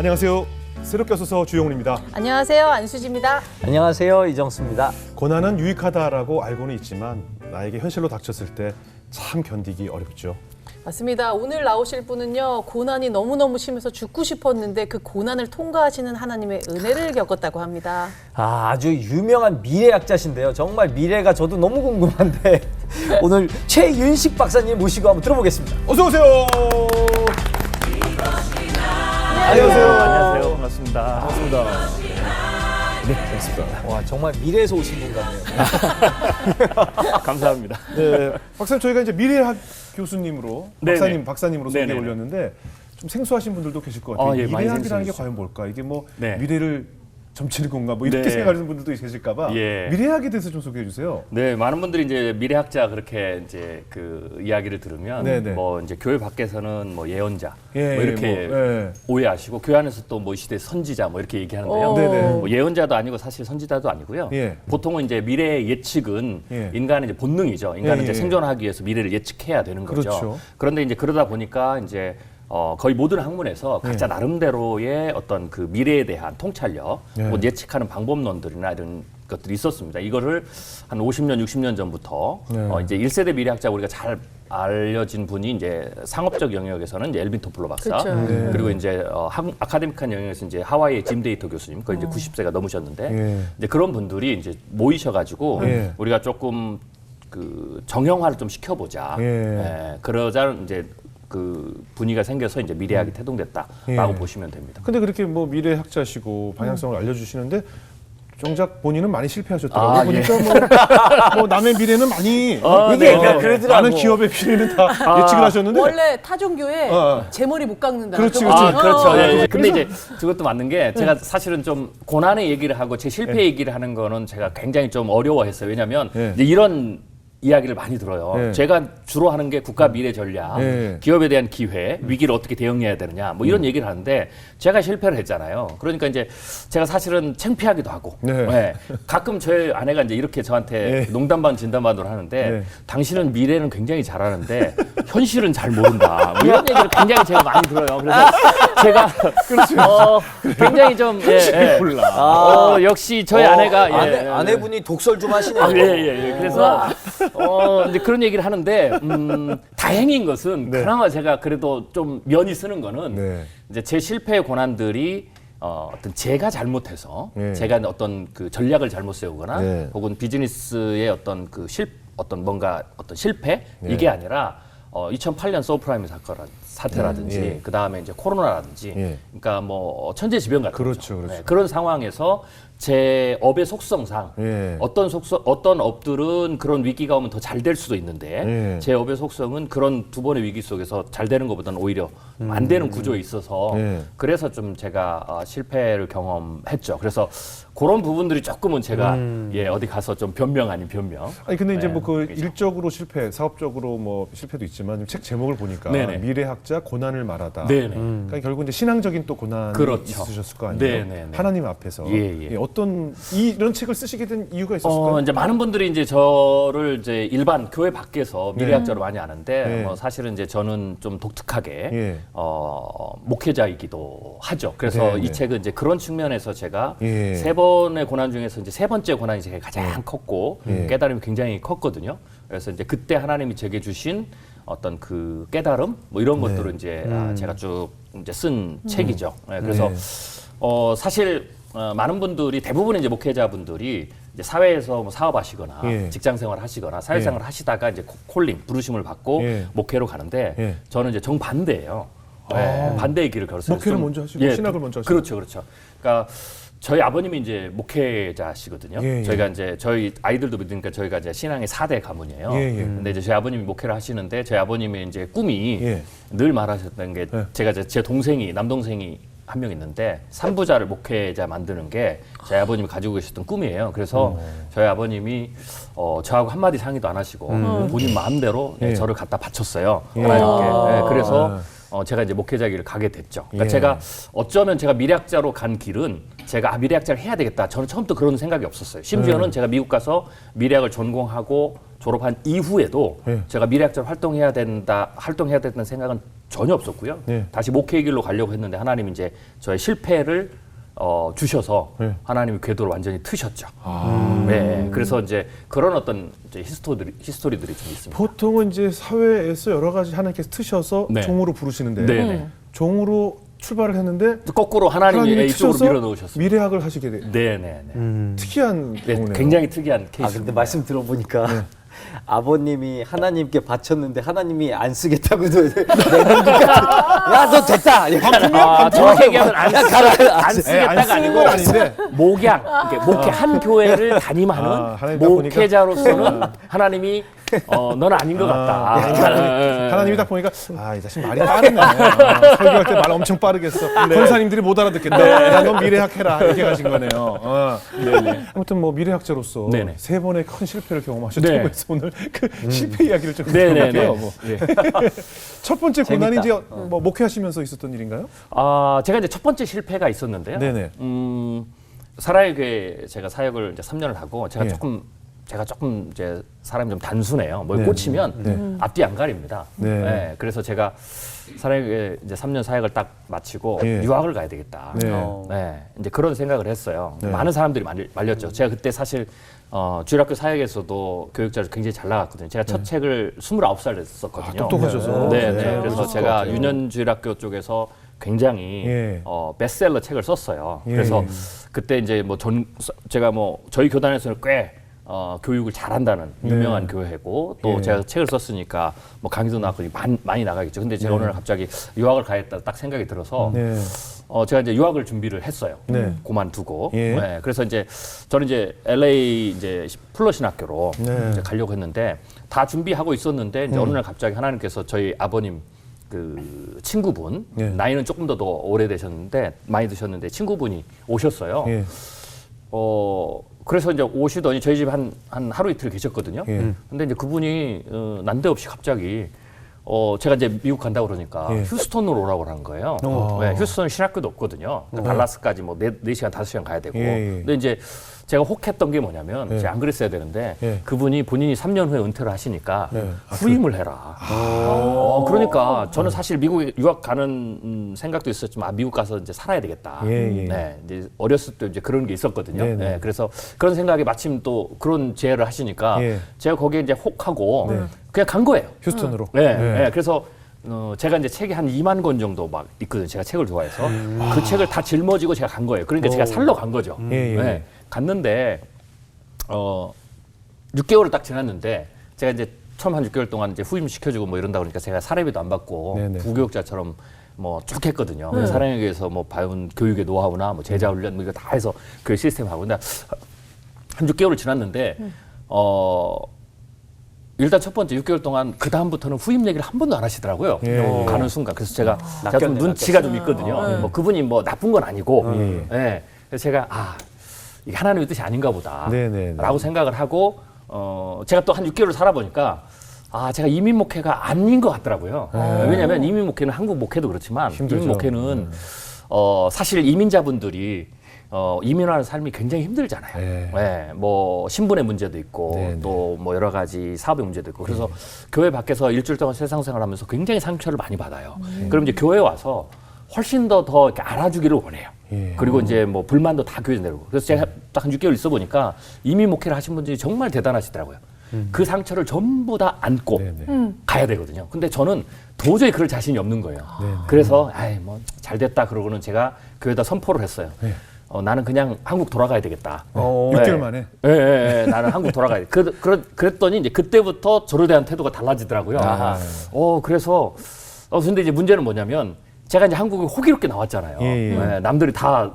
안녕하세요. 새롭교수서 주영훈입니다. 안녕하세요. 안수지입니다. 안녕하세요. 이정수입니다. 고난은 유익하다라고 알고는 있지만 나에게 현실로 닥쳤을 때 참 견디기 어렵죠. 맞습니다. 오늘 나오실 분은요. 고난이 너무너무 심해서 죽고 싶었는데 그 고난을 통과하시는 하나님의 은혜를 겪었다고 합니다. 아주 유명한 미래학자신데요. 정말 미래가 저도 너무 궁금한데 오늘 최윤식 박사님 모시고 한번 들어보겠습니다. 어서 오세요. 안녕하세요. 반갑습니다. 반갑습니다. 네, 반갑습니다. 와, 정말 미래에서 오신 분 같네요. 감사합니다. 네, 박사님 저희가 이제 미래학 교수님으로 네네. 박사님으로 소개 네네. 올렸는데 좀 생소하신 분들도 계실 것 같아요. 예, 많이 미래학이라는 게 생소하시죠. 과연 뭘까? 이게 뭐 네. 미래를 점치는 건가? 뭐 이렇게 네. 생각하시는 분들도 계실까-봐 예. 미래학에 대해서 좀 소개해 주세요. 네, 많은 분들이 이제 미래학자 그렇게 이제 그 이야기를 들으면 네네. 뭐 이제 교회 밖에서는 뭐 예언자 예, 뭐 이렇게 뭐, 예. 오해하시고 교회 안에서 또 뭐 이 시대 선지자 뭐 이렇게 얘기하는데요. 네네. 뭐 예언자도 아니고 사실 선지자도 아니고요. 예. 보통은 이제 미래 예측은 예. 인간의 이제 본능이죠. 인간은 예, 이제 예. 생존하기 위해서 미래를 예측해야 되는 거죠. 그렇죠. 그런데 이제 그러다 보니까 이제 거의 모든 학문에서 각자 나름대로의 어떤 그 미래에 대한 통찰력, 예. 뭐 예측하는 방법론들이나 이런 것들이 있었습니다. 이거를 한 50년, 60년 전부터 이제 1세대 미래학자 우리가 잘 알려진 분이 이제 상업적 영역에서는 이제 엘빈 토플러 박사, 그렇죠. 그리고 이제 아카데믹한 영역에서 이제 하와이의 짐 데이터 교수님, 거의 이제 90세가 넘으셨는데 예. 이제 그런 분들이 이제 모이셔가지고 예. 우리가 조금 그 정형화를 좀 시켜보자. 예. 그러자 이제 그 분위기가 생겨서 이제 미래학이 태동됐다라고 예. 보시면 됩니다. 근데 그렇게 뭐 미래학자시고 방향성을 알려주시는데 정작 본인은 많이 실패하셨더라고요. 보니까 뭐 남의 미래는 많이 이게 그러더라고. 많은 기업의 미래는 다 예측을 하셨는데 원래 타종교에 어. 제 머리 못 깎는다. 그렇지, 그거. 그렇지. 그렇죠. 예, 예. 근데 그래서- 이제 그것도 맞는 게 제가 사실은 좀 고난의 얘기를 하고 제 실패 얘기를 하는 거는 제가 굉장히 좀 어려워했어요. 왜냐하면 예. 이제 이런 이야기를 많이 들어요. 예. 제가 주로 하는 게 국가 미래 전략, 예. 기업에 대한 기회, 위기를 어떻게 대응해야 되느냐, 뭐 이런 얘기를 하는데 제가 실패를 했잖아요. 그러니까 이제 제가 사실은 창피하기도 하고, 네. 예. 가끔 저희 아내가 이제 이렇게 저한테 예. 농담 반 진담 반으로 하는데 예. 당신은 미래는 굉장히 잘하는데 현실은 잘 모른다. 뭐 이런 얘기를 굉장히 제가 많이 들어요. 그래서 제가 굉장히 좀 역시 저희 아내가 아내분이 독설 좀 하시네요. 예. 그래서 이제 그런 얘기를 하는데 다행인 것은 네. 그나마 제가 그래도 좀 면이 쓰는 거는 네. 이제 제 실패의 고난들이 어떤 제가 잘못해서 예. 제가 어떤 그 전략을 잘못 세우거나 네. 혹은 비즈니스의 어떤 그 어떤 뭔가 어떤 실패 이게 아니라 2008년 서브프라임 사태라든지 예. 그 다음에 이제 코로나라든지 예. 그러니까 뭐 천재지변 같은 그렇죠, 거죠. 그렇죠. 그런 상황에서 제 업의 속성상 예. 어떤 업들은 그런 위기가 오면 더 잘 될 수도 있는데 예. 제 업의 속성은 그런 두 번의 위기 속에서 잘 되는 것보다는 오히려 안 되는 구조에 있어서 예. 그래서 좀 제가 실패를 경험했죠. 그래서 그런 부분들이 조금은 제가 어디 가서 좀 변명 아닌 변명. 아니 근데 이제 네, 뭐 그 그죠. 일적으로 실패, 사업적으로 뭐 실패도 있지만 책 제목을 보니까 네네. 미래학자 고난을 말하다. 네네. 그러니까 결국 이제 신앙적인 또 고난이 그렇죠. 있으셨을 거 아니에요. 네네네. 하나님 앞에서 예. 어떤 이런 책을 쓰시게 된 이유가 있었을까요? 이제 많은 분들이 이제 저를 이제 일반 교회 밖에서 미래학자로 많이 아는데 네. 사실은 이제 저는 좀 독특하게 예. 목회자이기도 하죠. 그래서 네, 이 네. 책은 이제 그런 측면에서 제가 예. 세 번의 고난 중에서 이제 세 번째 고난이 제가 가장 컸고 예. 깨달음이 굉장히 컸거든요. 그래서 이제 그때 하나님이 제게 주신 어떤 그 깨달음 뭐 이런 것들을 이제 제가 쭉 이제 쓴 책이죠. 네, 그래서 네. 사실 많은 분들이 대부분의 이제 목회자분들이 이제 사회에서 뭐 사업하시거나 예. 직장생활 하시거나 사회생활 하시다가 이제 콜링 부르심을 받고 예. 목회로 가는데 예. 저는 이제 정반대예요. 네, 반대의 길을 걸었어요. 목회를 좀- 먼저 하시고 신학을 먼저 하시고. 그렇죠. 그러니까 저희 아버님이 이제 목회자시거든요. 예. 저희가 이제 저희 아이들도 믿으니까 저희가 이제 신앙의 4대 가문이에요. 예. 근데 이제 저희 아버님이 목회를 하시는데 저희 아버님의 이제 꿈이 예. 늘 말하셨던 게 예. 제가 이제 제 동생이 남동생이 한 명 있는데 삼부자를 목회자 만드는 게 저희 아버님이 가지고 계셨던 꿈이에요. 그래서 저희 아버님이 저하고 한마디 상의도 안 하시고 본인 마음대로 예. 저를 갖다 바쳤어요. 예. 하나님께. 아. 네, 그래서 제가 이제 목회자 길을 가게 됐죠. 그러니까 예. 제가 어쩌면 제가 미래학자로 간 길은 제가 미래학자를 해야 되겠다. 저는 처음부터 그런 생각이 없었어요. 심지어는 제가 미국 가서 미래학을 전공하고 졸업한 이후에도 예. 제가 미래학자로 활동해야 된다는 생각은 전혀 없었고요. 네. 다시 목회의 길로 가려고 했는데 하나님이 이제 저의 실패를 주셔서 네. 하나님이 궤도를 완전히 트셨죠. 네, 그래서 이제 그런 어떤 이제 히스토리들이 좀 있습니다. 보통은 이제 사회에서 여러 가지 하나님께서 트셔서 네. 종으로 부르시는데 네, 네. 종으로 출발을 했는데 거꾸로 하나님이 이쪽으로 트셔서 밀어넣으셨습니다. 미래학을 하시게 돼. 네, 네, 네. 특이한 네, 경우네요. 굉장히 특이한 아 케이스. 근데 말씀 들어보니까 아버님이 하나님께 바쳤는데 하나님이 안 쓰겠다고 내는 것 같아. 야너 됐다. 정확히 얘기하면 안 쓰겠다가 안 쓰는 건 아닌데 목양, 이렇게 목회 한 교회를 담임하는 하나님 딱 보니까. 목회자로서는 하나님이 너는 아닌 것 같다. 하나님이 딱 보니까 이 자식 말이 빠르네. 설교할 때 말 엄청 빠르게 했어. 권사님들이 못 알아듣겠다. 야, 넌 미래학 해라. 이렇게 가신 거네요. 아무튼 뭐 미래학자로서 네네. 3번의 큰 실패를 경험하셨다고 네. 해서 오늘 그 실패 이야기를 좀 네네네. 들어볼게요. 뭐. 첫 번째 고난이 재밌다. 이제 뭐 목회하시면서 있었던 일인가요? 제가 이제 첫 번째 실패가 있었는데요. 네네. 사라의 교회 제가 사역을 이제 3년을 하고 제가 예. 조금 이제 사람이 좀 단순해요. 뭘 네. 꽂히면 앞뒤 안 가립니다. 네. 네, 그래서 제가 사라의 교회 이제 3년 사역을 딱 마치고 예. 유학을 가야 되겠다. 네. 네, 이제 그런 생각을 했어요. 네. 많은 사람들이 말렸죠. 제가 그때 사실 주일학교 사역에서도 교육자로 굉장히 잘 나갔거든요. 제가 첫 책을 29살 했었거든요. 똑똑하셔서. 네, 네, 네. 그래서 그러셨을 것 제가 같아요. 유년주일학교 쪽에서 굉장히 예. 베스트셀러 책을 썼어요. 예. 그래서 그때 이제 제가 저희 교단에서는 꽤 교육을 잘한다는 유명한 교회고 또 예. 제가 책을 썼으니까 뭐 강의도 나가고 많이 나가겠죠. 근데 제가 오늘 갑자기 유학을 가야겠다 딱 생각이 들어서 네. 제가 이제 유학을 준비를 했어요. 네. 그만두고. 예. 네, 그래서 이제 저는 이제 LA 이제 플러신학교로 네. 이제 가려고 했는데 다 준비하고 있었는데 이제 어느 날 갑자기 하나님께서 저희 아버님 그 친구분 예. 나이는 조금 더 오래되셨는데 많이 드셨는데 친구분이 오셨어요. 예. 그래서 이제 오시더니 저희 집에 한 하루 이틀 계셨거든요. 예. 근데 이제 그분이 난데없이 갑자기 제가 이제 미국 간다고 그러니까 예. 휴스턴으로 오라고 하는 거예요. 네, 휴스턴은 신학교도 없거든요. 그러니까 달라스까지 뭐 4시간, 5시간 가야 되고. 예, 예. 근데 이제 제가 혹했던 게 뭐냐면 예. 제가 안 그랬어야 되는데 예. 그분이 본인이 3년 후에 은퇴를 하시니까 네. 후임을 해라. 그러니까 저는 사실 미국에 유학 가는 생각도 있었지만 미국 가서 이제 살아야 되겠다. 예, 예. 네, 이제 어렸을 때 이제 그런 게 있었거든요. 네, 네. 네, 그래서 그런 생각이 마침 또 그런 제의를 하시니까 예. 제가 거기에 이제 혹하고 네. 그냥 간 거예요. 휴스턴으로. 네, 네, 그래서 제가 이제 책이 한 2만 권 정도 막 있거든요. 제가 책을 좋아해서 그 책을 다 짊어지고 제가 간 거예요. 그러니까 제가 살러 간 거죠. 예, 예. 네, 갔는데 6개월을 딱 지났는데 제가 이제 처음 한 6개월 동안 이제 후임 시켜주고 뭐 이런다 그러니까 제가 사례비도 안 받고 네네. 부교육자처럼 뭐 쭉 했거든요. 그래서 사랑에 의해서 뭐 배운 교육의 노하우나 뭐 제자 훈련 뭐 이거 다 해서 그 시스템 하고 근데 한 6개월을 지났는데 일단 첫 번째 6개월 동안 그 다음부터는 후임 얘기를 한 번도 안 하시더라고요. 예. 가는 순간. 그래서 제가 좀 낚였네, 눈치가 좀 있거든요. 뭐 그분이 뭐 나쁜 건 아니고. 예. 예. 그래서 제가 이게 하나님의 뜻이 아닌가 보다. 네네네. 라고 생각을 하고 제가 또 한 6개월을 살아보니까 제가 이민 목회가 아닌 것 같더라고요. 왜냐하면 이민 목회는 한국 목회도 그렇지만 힘들죠. 이민 목회는 사실 이민자분들이 이민하는 삶이 굉장히 힘들잖아요. 네. 네, 뭐 신분의 문제도 있고 네, 또 뭐 여러 가지 사업의 문제도 있고 그래서 교회 밖에서 일주일 동안 세상 생활하면서 굉장히 상처를 많이 받아요. 그럼 이제 교회 와서 훨씬 더 이렇게 알아주기를 원해요. 예. 그리고 이제 뭐 불만도 다 교회에 내고 그래서 제가 딱 한 6개월 있어 보니까 이민 목회를 하신 분들이 정말 대단하시더라고요. 그 상처를 전부 다 안고 네네. 가야 되거든요. 근데 저는 도저히 그럴 자신이 없는 거예요. 네네. 그래서 뭐 잘 됐다 그러고는 제가 교회에다 선포를 했어요. 네. 나는 그냥 한국 돌아가야 되겠다. 6개월 만에. 예, 나는 한국 돌아가야 돼. 그랬더니 이제 그때부터 저에 대한 태도가 달라지더라고요. 그래서 근데 이제 문제는 뭐냐면 제가 이제 한국에 호기롭게 나왔잖아요. 예. 예, 남들이 다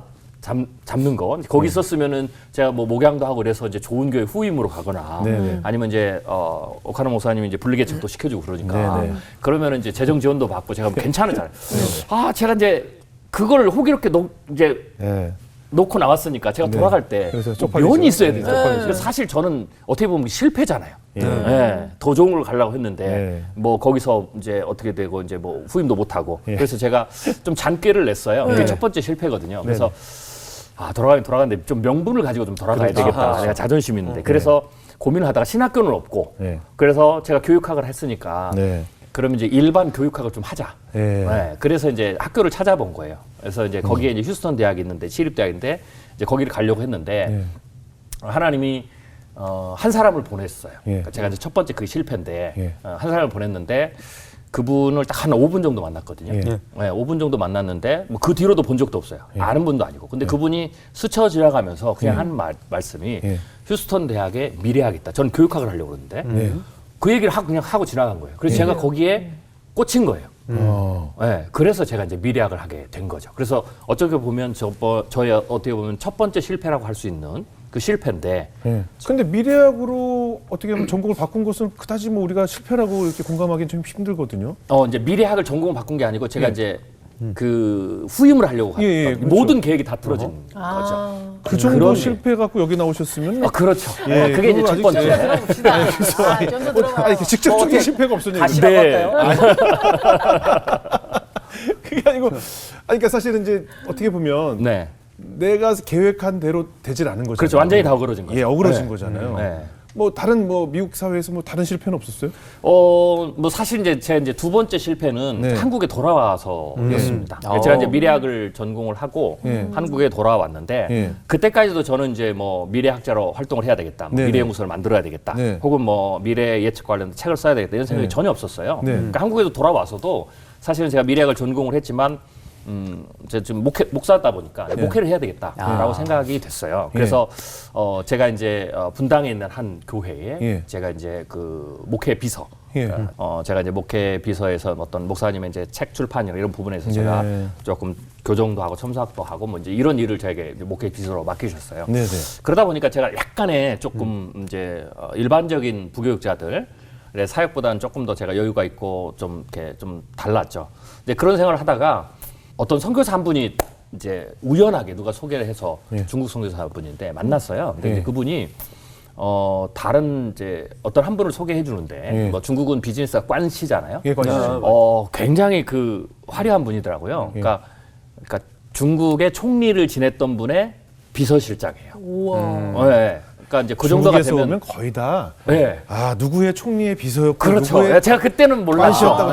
잡는 거. 거기 있었으면은 제가 뭐 목양도 하고 그래서 이제 좋은 교회 후임으로 가거나 네네. 아니면 이제 오카노 목사님이 이제 분리개척도 시켜주고 그러니까 네네. 그러면은 이제 재정 지원도 받고 제가 괜찮았잖아요. 제가 이제 그걸 호기롭게 이제 예. 놓고 나왔으니까 제가 네. 돌아갈 때 그래서 쪽팔리죠. 면이 있어야 네, 되죠. 쪽팔리죠. 그래서 사실 저는 어떻게 보면 실패잖아요. 더 좋은 걸 가려고 했는데 네. 뭐 거기서 이제 어떻게 되고 이제 뭐 후임도 못 하고 예. 그래서 제가 좀 잔꾀를 냈어요. 그게 첫 번째 실패거든요. 그래서 돌아가는데 좀 명분을 가지고 좀 돌아가야 그렇죠. 되겠다. 내가 자존심이 있는데 그래서 고민을 하다가 신학교는 없고 네. 그래서 제가 교육학을 했으니까 네. 그러면 이제 일반 교육학을 좀 하자. 예. 네, 그래서 이제 학교를 찾아본 거예요. 그래서 이제 거기에 이제 휴스턴 대학이 있는데 시립대학인데 이제 거기를 가려고 했는데 하나님이 한 사람을 보냈어요. 그러니까 제가 이제 첫 번째 그게 실패인데 한 사람을 보냈는데 그분을 딱 한 5분 정도 만났거든요. 네, 5분 정도 만났는데 뭐 그 뒤로도 본 적도 없어요. 아는 분도 아니고. 근데 그분이 스쳐 지나가면서 그냥 한 말씀이 휴스턴 대학에 미래학 있다. 전 교육학을 하려고 그러는데 그 얘기를 그냥 하고 지나간 거예요. 그래서 제가 거기에 꽂힌 거예요. 네, 그래서 제가 이제 미래학을 하게 된 거죠. 그래서 어떻게 보면 저의 어떻게 보면 첫 번째 실패라고 할 수 있는 그 실패인데. 근데 미래학으로 어떻게 보면 전공을 바꾼 것은 그다지 뭐 우리가 실패라고 이렇게 공감하기는 좀 힘들거든요. 이제 미래학을 전공을 바꾼 게 아니고 제가 이제 그 후임을 하려고 그렇죠. 모든 계획이 다 틀어진 거죠. 그 정도 그런 실패 갖고 여기 나오셨으면 그렇죠. 예, 그게 이제 그거 첫 아직 번째. 들어봅시다. 좀더 들어봐요. 이렇게 직접적인 실패가 없었냐. 다시 네. 나갈까요? 그게 아니고 그러니까 사실은 이제 어떻게 보면 네. 내가 계획한 대로 되질 않은 거잖아요. 그렇죠. 완전히 다 어그러진 거죠. 예, 어그러진 네. 거잖아요. 네. 뭐 다른 뭐 미국 사회에서 뭐 다른 실패는 없었어요? 뭐 사실 이제 제 이제 두 번째 실패는 네. 한국에 돌아와서였습니다. 제가 이제 미래학을 전공을 하고 한국에 돌아왔는데 그때까지도 저는 이제 뭐 미래학자로 활동을 해야 되겠다, 뭐 네네. 미래연구소를 만들어야 되겠다, 네. 혹은 뭐 미래 예측 관련 책을 써야 되겠다 이런 생각이 전혀 없었어요. 네. 그러니까 한국에도 돌아와서도 사실은 제가 미래학을 전공을 했지만 제가 지금 목사다 보니까 목회를 해야 되겠다라고 생각이 됐어요. 그래서 제가 이제 분당에 있는 한 교회에 제가 이제 그 목회 비서, 제가 이제 목회 비서에서 어떤 목사님의 이제 책 출판이나 이런 부분에서 제가 조금 교정도 하고 첨삭도 하고 뭐 이제 이런 일을 저에게 이제 목회 비서로 맡기셨어요. 네네. 그러다 보니까 제가 약간의 조금 이제 일반적인 부교육자들의 사역보다는 조금 더 제가 여유가 있고 좀 이렇게 좀 달랐죠. 근데 그런 생활을 하다가 어떤 선교사 한 분이 이제 우연하게 누가 소개를 해서 중국 선교사 분인데 만났어요. 근데 이제 그분이 다른 이제 어떤 한 분을 소개해 주는데 뭐 중국은 비즈니스가 관시잖아요. 관시. 굉장히 그 화려한 분이더라고요. 그러니까 중국의 총리를 지냈던 분의 비서실장이에요. 우와. 네. 그러니까 이제 그 정도가 중국에서 되면 오면 거의 다 네. 누구의 총리의 비서였고 그렇죠. 누구의 제가 그때는 몰랐죠. 관시였다고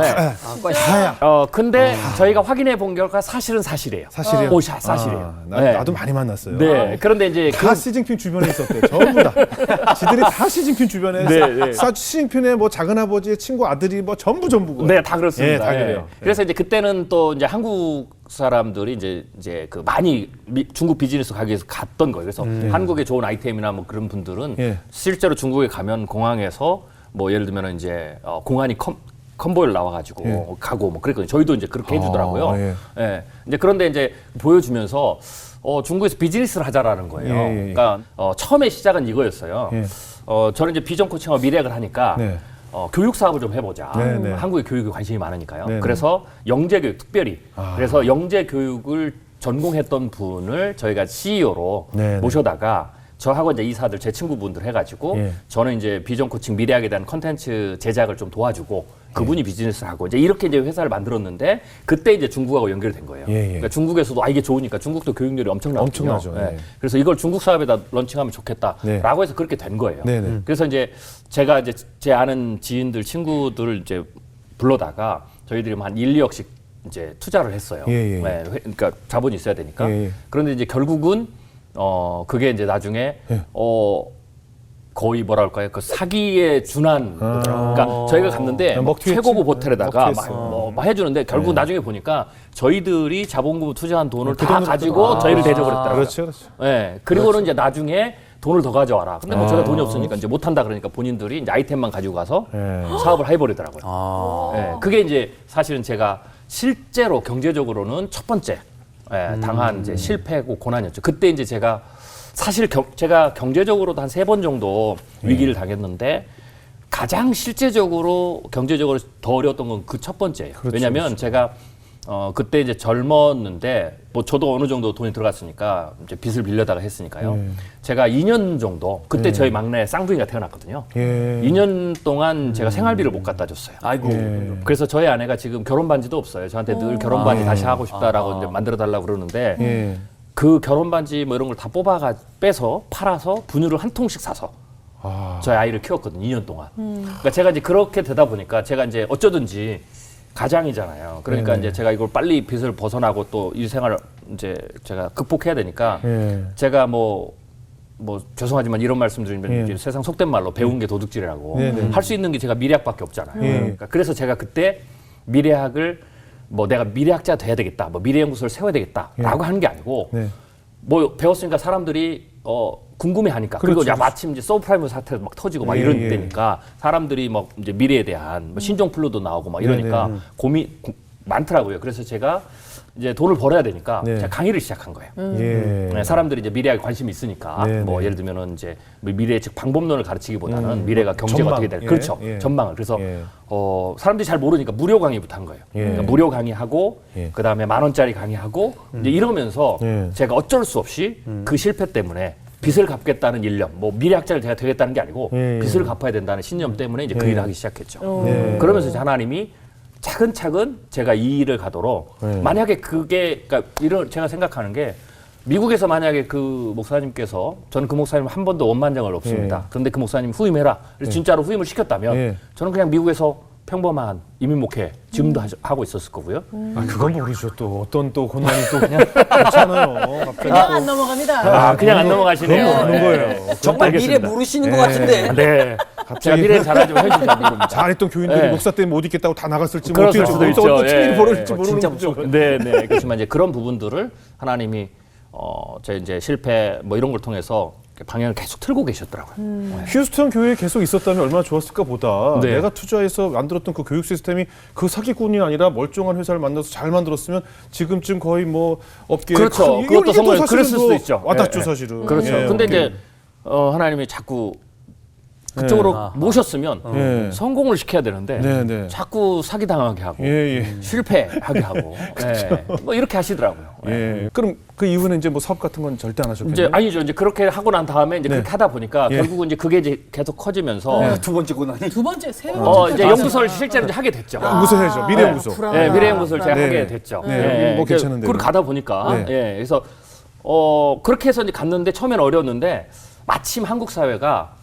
네. 다야. 근데 저희가 확인해 본 결과 사실은 사실이에요. 사실이에요? 사실이에요. 나도 많이 만났어요. 네. 그런데 이제 다 시진핑 주변에 있었대요. 전부 다. 지들이 다 시진핑 주변에 시진핑의 뭐 작은 아버지의 친구 아들이 뭐 전부고. 네, 다 그렇습니다. 예, 다 그래요. 그래서 이제 그때는 또 이제 한국 사람들이 이제 그 많이 중국 비즈니스 가기 위해서 갔던 거예요. 그래서 한국에 좋은 아이템이나 뭐 그런 분들은 실제로 중국에 가면 공항에서 뭐 예를 들면 이제 공안이 컨보이를 나와가지고 가고 뭐 그랬거든요. 저희도 이제 그렇게 해주더라고요. 예. 이제 그런데 이제 보여주면서 중국에서 비즈니스를 하자라는 거예요. 그러니까 처음에 시작은 이거였어요. 저는 이제 비전 코칭하고 미래학을 하니까. 교육 사업을 좀 해보자. 한국에 교육에 관심이 많으니까요. 그래서 영재교육 특별히 그래서 영재교육을 전공했던 분을 저희가 CEO로 모셔다가 저하고 이제 이사들 제 친구분들 해가지고 저는 이제 비전 코칭 미래학에 대한 컨텐츠 제작을 좀 도와주고 그분이 비즈니스를 하고 이제 이렇게 이제 회사를 만들었는데 그때 이제 중국하고 연결된 거예요. 그러니까 중국에서도 이게 좋으니까 중국도 교육열이 엄청나죠. 그래서 이걸 중국 사업에다 런칭하면 좋겠다라고 해서 그렇게 된 거예요. 그래서 이제 제가 이제 제 아는 지인들 친구들을 이제 불러다가 저희들이 한 1, 2억씩 이제 투자를 했어요. 그러니까 자본이 있어야 되니까. 그런데 이제 결국은 그게 이제 나중에 거의 뭐라 할까요? 그 사기에 준한 거더라고요. 그러니까 저희가 갔는데 최고급 호텔에다가 막 해주는데 결국 나중에 보니까 저희들이 자본금 투자한 돈을 다 가지고 저희를 대접을 했더라고요. 그렇죠. 네. 그리고는 이제 나중에 돈을 더 가져와라. 근데 뭐 저희가 돈이 없으니까 이제 못한다 그러니까 본인들이 이제 아이템만 가지고 가서 사업을 해버리더라고요. 네. 그게 이제 사실은 제가 실제로 경제적으로는 첫 번째 당한 이제 실패고 고난이었죠. 그때 이제 제가 사실 제가 경제적으로도 한 3번 정도 위기를 당했는데 가장 실제적으로 경제적으로 더 어려웠던 건 그 첫 번째예요. 왜냐하면 제가 그때 이제 젊었는데 뭐 저도 어느 정도 돈이 들어갔으니까 이제 빚을 빌려다가 했으니까요. 제가 2년 정도 그때 저희 막내 쌍둥이가 태어났거든요. 2년 동안 제가 생활비를 못 갖다 줬어요. 아이고. 그래서 저희 아내가 지금 결혼 반지도 없어요. 저한테 늘 결혼 반지 다시 하고 싶다라고 이제 만들어 달라고 그러는데 그 결혼 반지 뭐 이런 걸 다 빼서 팔아서 분유를 한 통씩 사서 저희 아이를 키웠거든요. 2년 동안. 그러니까 제가 이제 그렇게 되다 보니까 제가 이제 어쩌든지 가장이잖아요. 그러니까 이제 제가 이걸 빨리 빚을 벗어나고 또 이 생활을 이제 제가 극복해야 되니까 제가 뭐 죄송하지만 이런 말씀드리면 이제 세상 속된 말로 배운 게 도둑질이라고 할 수 있는 게 제가 미래학밖에 없잖아요. 그러니까 그래서 제가 그때 미래학을 뭐 내가 미래학자 돼야 되겠다, 뭐 미래연구소를 세워야 되겠다라고 하는 게 아니고 뭐 배웠으니까 사람들이 궁금해하니까 그리고 야 마침 이제 서브프라임 사태 막 터지고 막 이런 때니까 사람들이 막 이제 미래에 대한 뭐 신종플루도 나오고 막 이러니까 고민 많더라고요. 그래서 제가 이제 돈을 벌어야 되니까 제가 강의를 시작한 거예요. 네, 사람들이 이제 미래에 관심이 있으니까 뭐 예를 들면은 이제 미래 즉 방법론을 가르치기보다는 미래가 경제가 전망. 어떻게 될까 그렇죠. 전망을 그래서 사람들이 잘 모르니까 무료 강의부터 한 거예요. 그러니까 무료 강의하고 그 다음에 10,000원짜리 강의하고 이제 이러면서 제가 어쩔 수 없이 그 실패 때문에 빚을 갚겠다는 일념, 뭐 미래학자를 제가 되겠다는 게 아니고 빚을 갚아야 된다는 신념 때문에 이제 그 일을 하기 시작했죠. 그러면서 이제 하나님이 차근차근 제가 이 일을 가도록 만약에 그게 그러니까 이런 제가 생각하는 게 미국에서 만약에 그 목사님께서 저는 그 목사님 한 번도 원만장을 없습니다. 그런데 그 목사님 후임해라. 그래서 진짜로 후임을 시켰다면 저는 그냥 미국에서 평범한 이민 목회 지금도 하고 있었을 거고요. 그건 모르죠. 또 어떤 또 고난이 또 그냥 그렇잖아요. 갑자기 그냥 또. 안 넘어갑니다. 그냥 안 넘어가시네요. 그런 거예요. 정말 알겠습니다. 미래 모르시는 것 같은데. 네. 제가 미래는 잘하지만 현실 잘 모릅니다. 잘했던 교인들이 네. 목사 때문에 못 있겠다고 다 나갔을지 그럴 어떻게 수도 있죠. 어떤 일이 예. 벌어질지 모르는 진짜 거죠. 네. 그렇지만 이제 그런 부분들을 하나님이 제 이제 실패 뭐 이런 걸 통해서 방향을 계속 틀고 계셨더라고요. 휴스턴 교회에 계속 있었다면 얼마나 좋았을까 보다. 네. 내가 투자해서 만들었던 그 교육 시스템이 그 사기꾼이 아니라 멀쩡한 회사를 만나서 잘 만들었으면 지금쯤 거의 뭐 업계에 그렇죠. 큰- 그것도 이게 또 성공 사실은 그랬을 수도 뭐 있죠. 와닿죠 예. 사실은. 그렇죠. 예, 근데 오케이. 이제 하나님이 자꾸 그쪽으로 모셨으면 예. 성공을 시켜야 되는데 네. 자꾸 사기당하게 하고 예. 실패하게 하고 뭐 이렇게 하시더라고요. 예. 그럼 그 이후에는 이제 뭐 사업 같은 건 절대 안 하셨겠네요. 이제 아니죠. 이제 그렇게 하고 난 다음에 이제 네. 그렇게 하다 보니까 예. 결국은 이제 그게 이제 계속 커지면서 두 번째 고난이. 두 번째, 세 번째. 이제 연구소를 실제로 이제 하게 됐죠. 연구소 해야죠. 미래연구소. 네, 미래연구소를 제가 네. 하게 됐죠. 네, 뭐 괜찮은데요. 그걸 가다 보니까 네. 그래서 그렇게 해서 이제 갔는데 처음에는 어려웠는데 마침 한국 사회가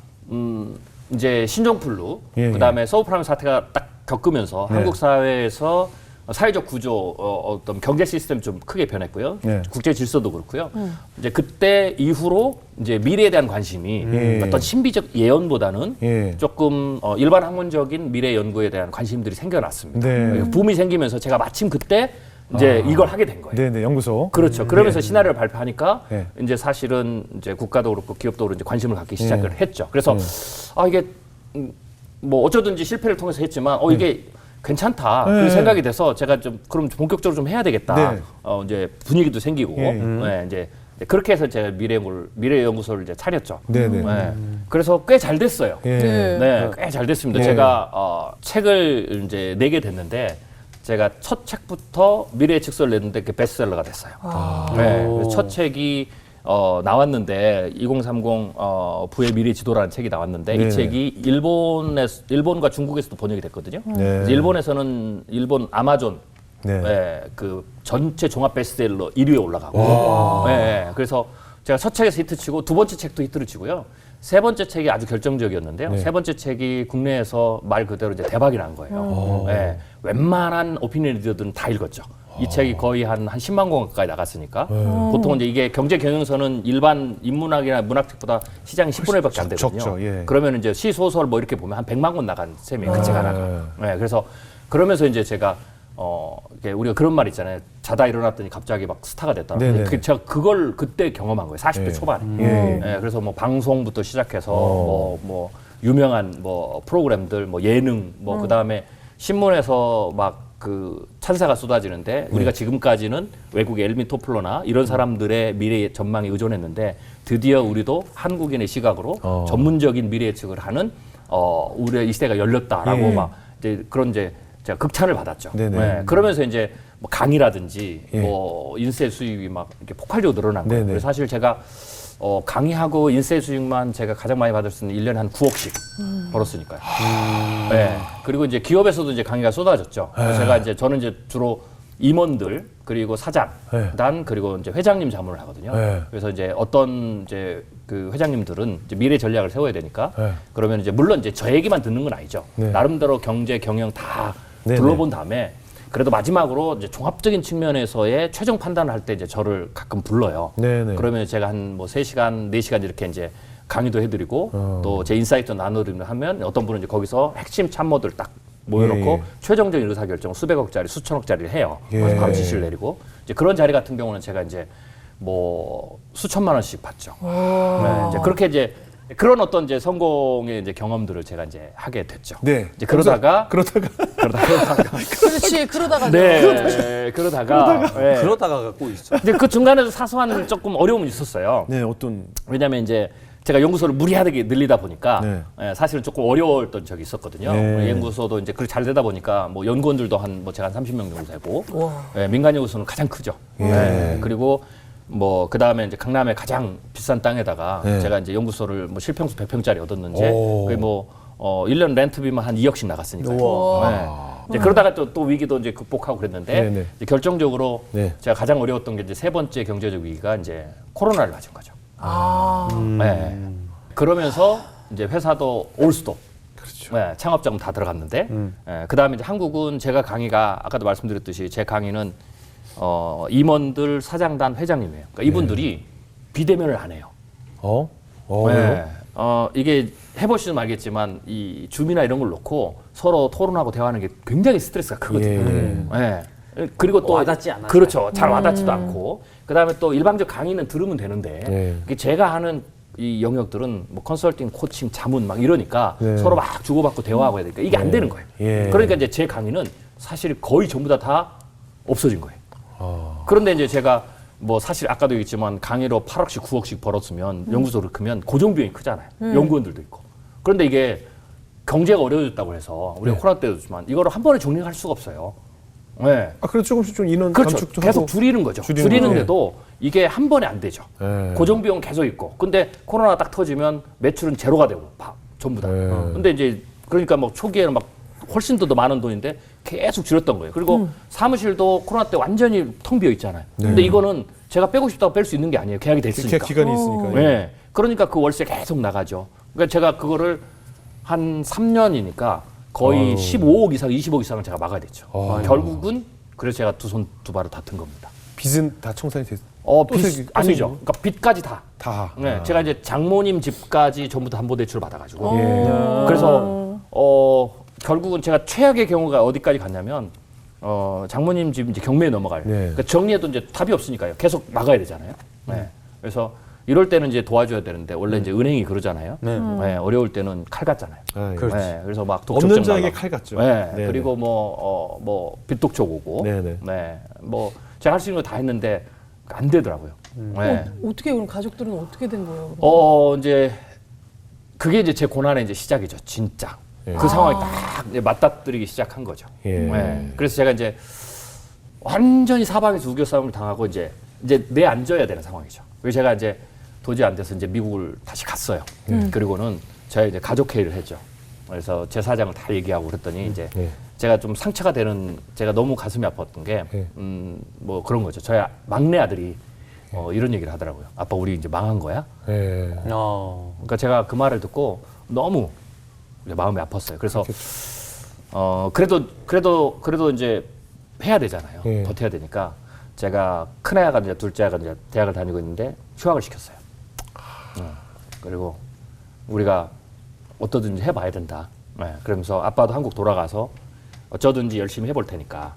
이제 신종플루 예. 그다음에 서브프라임 사태가 딱 겪으면서 네. 한국 사회에서 사회적 구조 어떤 경제 시스템 좀 크게 변했고요. 네. 국제 질서도 그렇고요. 이제 그때 이후로 이제 미래에 대한 관심이 어떤 신비적 예언보다는 조금 일반 학문적인 미래 연구에 대한 관심들이 생겨났습니다. 네. 붐이 생기면서 제가 마침 그때 이제 이걸 하게 된 거예요. 네네 연구소. 그렇죠. 그러면서 시나리오를 발표하니까 네. 이제 사실은 이제 국가도 그렇고 기업도 그렇고 이제 관심을 갖기 시작을 했죠. 그래서 이게 뭐 어쩌든지 실패를 통해서 했지만 이게 괜찮다. 네. 그 생각이 돼서 제가 좀 그럼 본격적으로 좀 해야 되겠다. 네. 이제 분위기도 생기고 이제 그렇게 해서 제가 미래연구소를 이제 차렸죠. 네네. 그래서 꽤 잘 됐어요. 예. 네, 꽤 잘 됐습니다. 네. 제가 책을 이제 내게 됐는데 제가 첫 책부터 미래의 직서를 냈는데 그게 베스트셀러가 됐어요. 네, 그래서 첫 책이 나왔는데 2030 부의 미래 지도라는 책이 나왔는데 네네. 이 책이 일본과 중국에서도 번역이 됐거든요. 네. 그래서 일본에서는 일본 아마존 네. 그 전체 종합 베스트셀러 1위에 올라가고. 그래서 제가 첫 책에서 히트치고 두 번째 책도 히트를 치고요. 세 번째 책이 아주 결정적이었는데요. 세 번째 책이 국내에서 말 그대로 이제 대박이 난 거예요. 웬만한 오피니언 리더들은 다 읽었죠. 이 책이 거의 한 10만 권 가까이 나갔으니까 보통 이제 이게 경제 경영서는 일반 인문학이나 문학책보다 시장이 10분의 1밖에 안 되거든요. 적죠, 예. 그러면 이제 시 소설 뭐 이렇게 보면 한 100만 권 나간 셈이에요. 그 책 하나가. 그래서 그러면서 이제 제가 이렇게 우리가 그런 말 있잖아요. 자다 일어났더니 갑자기 막 스타가 됐다. 네네. 제가 그걸 그때 경험한 거예요. 40대 초반에. 그래서 뭐 방송부터 시작해서 뭐 유명한 뭐 프로그램들, 뭐 예능, 뭐 그다음에 신문에서 막 그 찬사가 쏟아지는데 우리가 지금까지는 외국의 엘민 토플러나 이런 사람들의 미래 전망에 의존했는데 드디어 우리도 한국인의 시각으로 전문적인 미래 예측을 하는 우리의 이 시대가 열렸다라고 막 이제 그런 이제 제가 극찬을 받았죠. 네네. 그러면서 이제 뭐 강의라든지 뭐 인쇄 수입이 막 이렇게 폭발적으로 늘어난 거예요. 네네. 그래서 사실 제가 강의하고 인쇄 수익만 제가 가장 많이 받을 수 있는 1년에 한 9억씩 벌었으니까요. 그리고 이제 기업에서도 이제 강의가 쏟아졌죠. 그래서 제가 이제 저는 이제 주로 임원들 그리고 사장, 네. 단 그리고 이제 회장님 자문을 하거든요. 네. 그래서 이제 어떤 이제 그 회장님들은 이제 미래 전략을 세워야 되니까 네. 그러면 이제 물론 이제 저 얘기만 듣는 건 아니죠. 네. 나름대로 경제 경영 다 네, 둘러본 다음에 그래도 마지막으로 이제 종합적인 측면에서의 최종 판단을 할 때 이제 저를 가끔 불러요. 네, 네. 그러면 제가 한 뭐 3시간, 4시간 이렇게 이제 강의도 해드리고 또 제 인사이트 나눠드리면 하면 어떤 분은 이제 거기서 핵심 참모들 딱 모여놓고 예, 예. 최종적인 의사결정 수백억짜리, 수천억짜리를 해요. 예. 그래서 바로 지시를 내리고 이제 그런 자리 같은 경우는 제가 이제 뭐 수천만 원씩 받죠. 네, 이제 그렇게 이제 그런 어떤 이제 성공의 이제 경험들을 제가 이제 하게 됐죠. 네. 이제 그러다가 그러다가 그렇지. 그러다가 네, 그러다가 네. 그러다가 갖고 있어. 이제 그 중간에도 사소한 조금 어려움이 있었어요. 네, 어떤 왜냐하면 이제 제가 연구소를 무리하게 늘리다 보니까 네. 사실은 조금 어려웠던 적이 있었거든요. 네. 연구소도 이제 그렇게 잘 되다 보니까 뭐 연구원들도 한 뭐 제가 한 30명 정도 되고 와. 민간 연구소는 가장 크죠. 그리고 뭐 그 다음에 이제 강남의 가장 비싼 땅에다가 네. 제가 이제 연구소를 뭐 실평수 100평짜리 얻었는지 오. 그게 뭐 1년 렌트비만 한 2억씩 나갔으니까요. 우와. 네. 이제 그러다가 또 위기도 이제 극복하고 그랬는데 네, 네. 이제 결정적으로 네. 제가 가장 어려웠던 게 이제 세 번째 경제적 위기가 이제 코로나를 맞은 거죠. 아. 네. 그러면서 이제 회사도 올스톱. 그렇죠. 네, 창업자금 다 들어갔는데, 그 다음에 이제 한국은 제가 강의가 아까도 말씀드렸듯이 제 강의는 임원들, 사장단, 회장님이에요. 그러니까 이분들이 비대면을 안 해요. 네. 이게 해보시면 알겠지만 이 줌이나 이런 걸 놓고 서로 토론하고 대화하는 게 굉장히 스트레스가 크거든요. 네. 그리고 또 와닿지 않아요. 그렇죠. 잘 와닿지도 않고. 그 다음에 또 일방적 강의는 들으면 되는데 네. 이게 제가 하는 이 영역들은 뭐 컨설팅, 코칭, 자문 막 이러니까 네. 서로 막 주고받고 대화하고 해야 되니까 이게 안 되는 거예요. 예. 그러니까 이제 제 강의는 사실 거의 전부 다 없어진 거예요. 그런데 이제 제가 뭐 사실 아까도 얘기했지만 강의로 8억씩 9억씩 벌었으면 연구소를 크면 고정비용이 크잖아요. 연구원들도 있고. 그런데 이게 경제가 어려워졌다고 해서 우리가 코로나 때도 그렇지만 이거를 한 번에 정리할 수가 없어요. 네. 아, 그래서 조금씩 좀 인원 그렇죠. 감축도 계속 하고. 줄이는 거죠. 줄이는 줄이는데도 이게 한 번에 안 되죠. 네. 고정비용 계속 있고. 근데 코로나 딱 터지면 매출은 제로가 되고 전부 다. 네. 근데 이제 그러니까 막 초기에는 막 훨씬 더 많은 돈인데 계속 줄였던 거예요. 그리고 사무실도 코로나 때 완전히 텅 비어 있잖아요. 근데 이거는 제가 빼고 싶다고 뺄 수 있는 게 아니에요. 계약이 됐으니까. 계약 기간이 있으니까. 네. 그러니까 그 월세 계속 나가죠. 그러니까 제가 그거를 한 3년이니까 거의 15억 이상, 20억 이상을 제가 막아야 됐죠. 결국은 그래서 제가 두 손 두 발을 다 튼 겁니다. 빚은 다 청산이 됐. 빚 아니죠. 그러니까 빚까지 다. 다. 네, 제가 이제 장모님 집까지 전부 다 담보대출을 받아가지고. 예. 그래서 결국은 제가 최악의 경우가 어디까지 갔냐면 장모님 집 이제 경매에 넘어갈. 네. 그러니까 정리해도 이제 답이 없으니까요. 계속 막아야 되잖아요. 네. 그래서 이럴 때는 이제 도와줘야 되는데 원래 이제 은행이 그러잖아요. 네, 어려울 때는 칼 같잖아요. 아, 네, 예. 그래서 막 없는 독촉증 자에게 나가고. 칼 같죠. 네, 네, 그리고 뭐 빚독촉 오고. 네, 네, 뭐 제가 할 수 있는 거 다 했는데 안 되더라고요. 네. 어떻게 그럼 가족들은 어떻게 된 거예요? 그럼? 이제 그게 이제 제 고난의 이제 시작이죠, 진짜. 그 상황이 딱 이제 맞닥뜨리기 시작한 거죠. 예. 네. 그래서 제가 이제 완전히 사방에서 우겨싸움을 당하고 이제 내앉아야 되는 상황이죠. 그래서 제가 이제 도저히 안 돼서 이제 미국을 다시 갔어요. 그리고는 제가 이제 가족 회의를 했죠. 그래서 제 사장을 다 얘기하고 그랬더니 이제 제가 좀 상처가 되는, 제가 너무 가슴이 아팠던 게 뭐 그런 거죠. 저희 막내 아들이 이런 얘기를 하더라고요. 아빠 우리 이제 망한 거야? 예. 그러니까 제가 그 말을 듣고 너무 마음이 아팠어요. 그래서 그래도 이제 해야 되잖아요. 예. 버텨야 되니까 제가 큰 애가 이제 둘째 애가 이제 대학을 다니고 있는데 휴학을 시켰어요. 그리고 우리가 어떠든지 해봐야 된다. 네, 그러면서 아빠도 한국 돌아가서 어쩌든지 열심히 해볼 테니까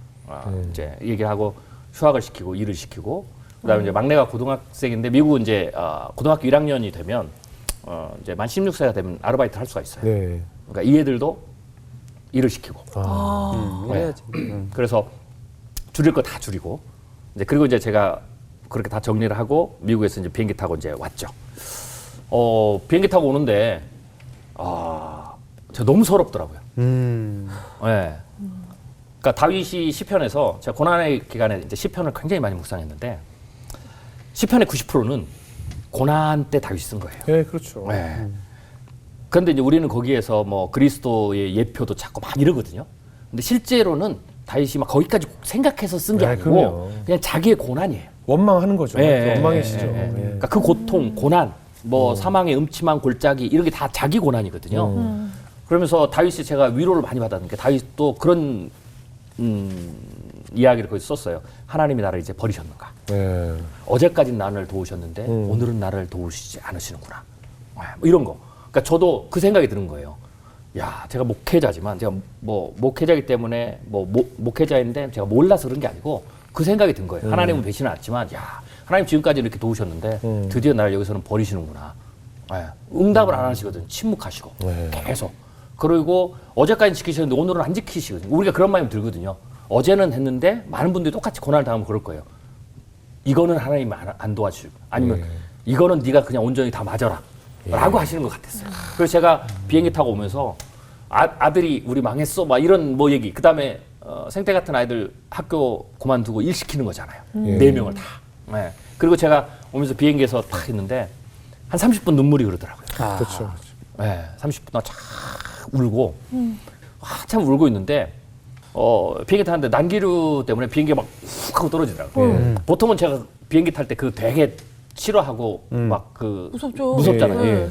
이제 얘기하고 휴학을 시키고 일을 시키고 그다음에 이제 막내가 고등학생인데 미국은 이제 고등학교 1학년이 되면 이제 만 16세가 되면 아르바이트 할 수가 있어요. 네. 그러니까 이 애들도 일을 시키고. 해야지. 그래서 줄일 거 다 줄이고 이제 그리고 이제 제가 그렇게 다 정리를 하고 미국에서 이제 비행기 타고 이제 왔죠. 비행기 타고 오는데 제가 너무 서럽더라고요. 네. 그러니까 다윗이 시편에서 제가 고난의 기간에 이제 시편을 굉장히 많이 묵상했는데 시편의 90%는 고난 때 다윗이 쓴 거예요. 예, 그렇죠. 네. 그런데 이제 우리는 거기에서 뭐 그리스도의 예표도 찾고 막 이러거든요. 근데 실제로는 다윗이 막 거기까지 생각해서 쓴 게 네, 아니고 그럼요. 그냥 자기의 고난이에요. 원망하는 거죠. 예, 원망이시죠. 예, 예. 예. 그러니까 그 고통, 고난, 뭐 사망의 음침한 골짜기 이런 게 다 자기 고난이거든요. 그러면서 다윗이 제가 위로를 많이 받았는 게 다윗도 그런 이야기를 거기서 썼어요. 하나님이 나를 이제 버리셨는가? 예. 어제까지는 나를 도우셨는데 오늘은 나를 도우시지 않으시는구나. 뭐 이런 거. 그러니까 저도 그 생각이 드는 거예요. 야, 제가 목회자지만 제가 뭐 목회자이기 때문에 뭐 목회자인데 제가 몰라서 그런 게 아니고 그 생각이 든 거예요. 하나님은 배신은 않지만 야, 하나님 지금까지 이렇게 도우셨는데 드디어 나를 여기서는 버리시는구나. 예, 응답을 안 하시거든요. 침묵하시고 계속. 그리고 어제까지 지키셨는데 오늘은 안 지키시거든요. 우리가 그런 마음이 들거든요. 어제는 했는데 많은 분들이 똑같이 고난을 당하면 그럴 거예요. 이거는 하나님이 안 도와주고 아니면 이거는 네가 그냥 온전히 다 맞아라 라고 하시는 것 같았어요. 그래서 제가 비행기 타고 오면서 아들이 우리 망했어 막 이런 뭐 얘기, 그 다음에 생태 같은 아이들 학교 그만두고 일 시키는 거잖아요. 4명을 다. 네. 그리고 제가 오면서 비행기에서 탁 있는데 한 30분 눈물이 흐르더라고요. 그렇죠. 네, 30분 동안 쫙 울고 한참 울고 있는데 비행기 타는데 난기류 때문에 비행기가 막 훅 하고 떨어지더라고요. 보통은 제가 비행기 탈 때 그 되게 싫어하고 막 그 무섭죠. 무섭잖아요. 예.